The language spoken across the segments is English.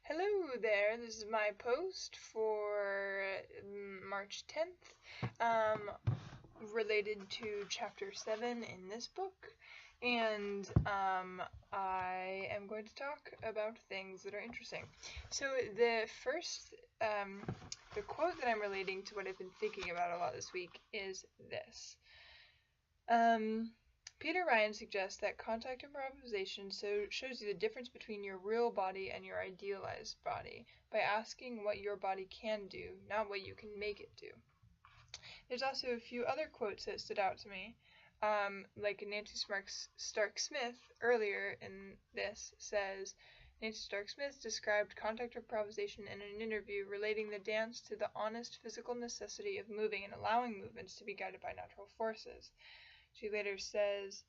Hello there, this is my post for March 10th, related to chapter 7 in this book, and I am going to talk about things that are interesting. So the first, the quote that I'm relating to what I've been thinking about a lot this week is this. Peter Ryan suggests that contact improvisation shows you the difference between your real body and your idealized body by asking what your body can do, not what you can make it do. There's also a few other quotes that stood out to me, like Nancy Stark Smith earlier in this says, Nancy Stark Smith described contact improvisation in an interview relating the dance to the honest physical necessity of moving and allowing movements to be guided by natural forces. She later says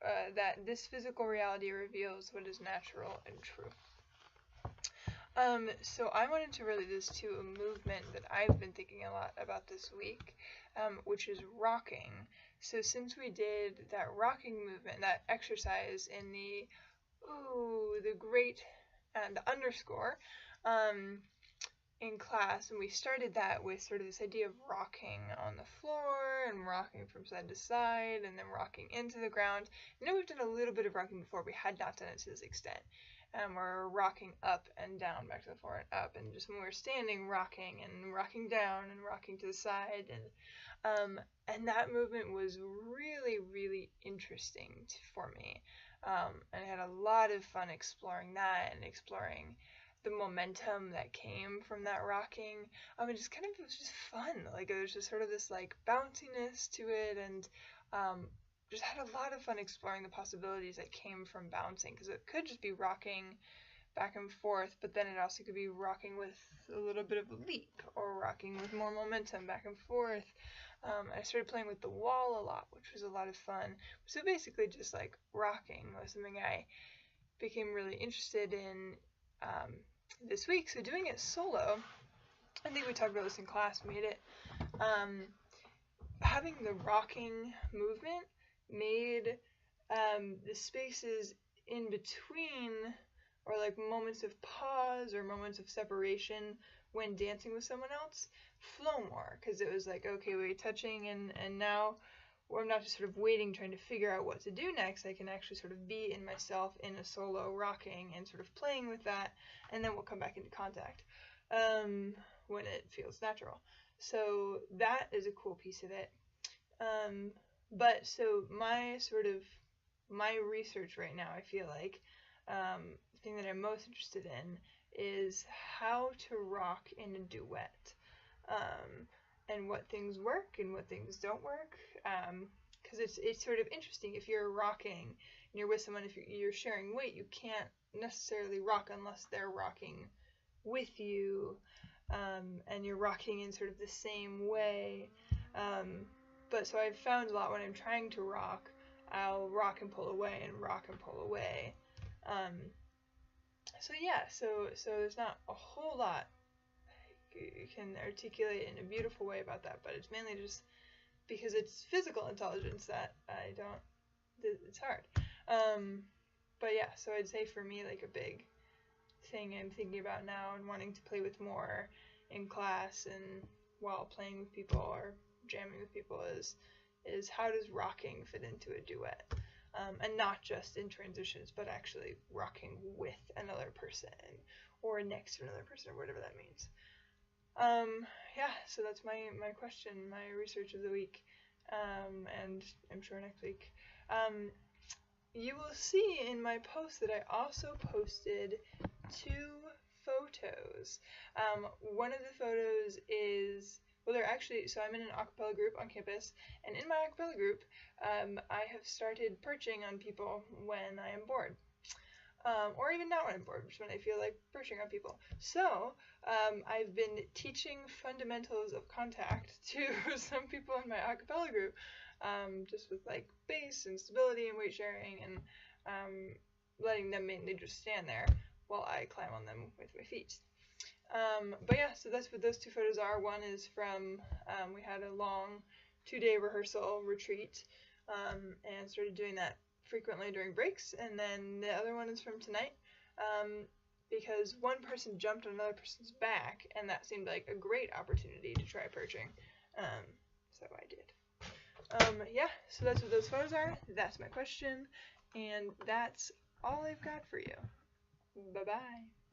that this physical reality reveals what is natural and true. So I wanted to relate this to a movement that I've been thinking a lot about this week, which is rocking. So since we did that rocking movement, that exercise in the great and the underscore, in class, and we started that with sort of this idea of rocking on the floor and rocking from side to side and then rocking into the ground. I know we've done a little bit of rocking before, we had not done it to this extent. We're rocking up and down, back to the floor and up, and just when we're standing, rocking down and rocking to the side, and that movement was really, really interesting for me. And I had a lot of fun exploring that and exploring the momentum that came from that rocking. It was just fun. Like, it was just sort of this like bounciness to it, and just had a lot of fun exploring the possibilities that came from bouncing, because it could just be rocking back and forth, but then it also could be rocking with a little bit of a leap, or rocking with more momentum back and forth. I started playing with the wall a lot, which was a lot of fun. So basically just like rocking was something I became really interested in this week. So doing it solo, I think we talked about this in class, having the rocking movement made the spaces in between, or like moments of pause or moments of separation when dancing with someone else, flow more, because it was like, okay, we're touching, and now I'm not just sort of waiting, trying to figure out what to do next. I can actually sort of be in myself in a solo rocking and sort of playing with that, and then we'll come back into contact when it feels natural. So that is a cool piece of it. But so my research right now, I feel like, the thing that I'm most interested in is how to rock in a duet, and what things work and what things don't work, because it's sort of interesting. If you're rocking and you're with someone, if you're sharing weight, you can't necessarily rock unless they're rocking with you, and you're rocking in sort of the same way. But so I've found a lot when I'm trying to rock, I'll rock and pull away and rock and pull away. So there's not a whole lot you can articulate in a beautiful way about that, but it's mainly just because it's physical intelligence that it's hard. But yeah, so I'd say for me, like, a big thing I'm thinking about now and wanting to play with more in class and while playing with people or jamming with people is how does rocking fit into a duet, and not just in transitions, but actually rocking with another person or next to another person, or whatever that means. So that's my question, my research of the week, and I'm sure next week. You will see in my post that I also posted 2 photos. One of the photos is, well, they're actually, so I'm in an acapella group on campus, and in my acapella group, I have started perching on people when I am bored. Or even not when I'm bored, just when I feel like perching on people. So, I've been teaching fundamentals of contact to some people in my acapella group, just with like bass and stability and weight sharing, and letting them mainly just stand there while I climb on them with my feet. But yeah, so that's what those 2 photos are. One is from, we had a long 2-day rehearsal retreat, and started doing that frequently during breaks, and then the other one is from tonight, because one person jumped on another person's back, and that seemed like a great opportunity to try perching, so I did. Yeah, so that's what those photos are, that's my question, and that's all I've got for you. Bye-bye.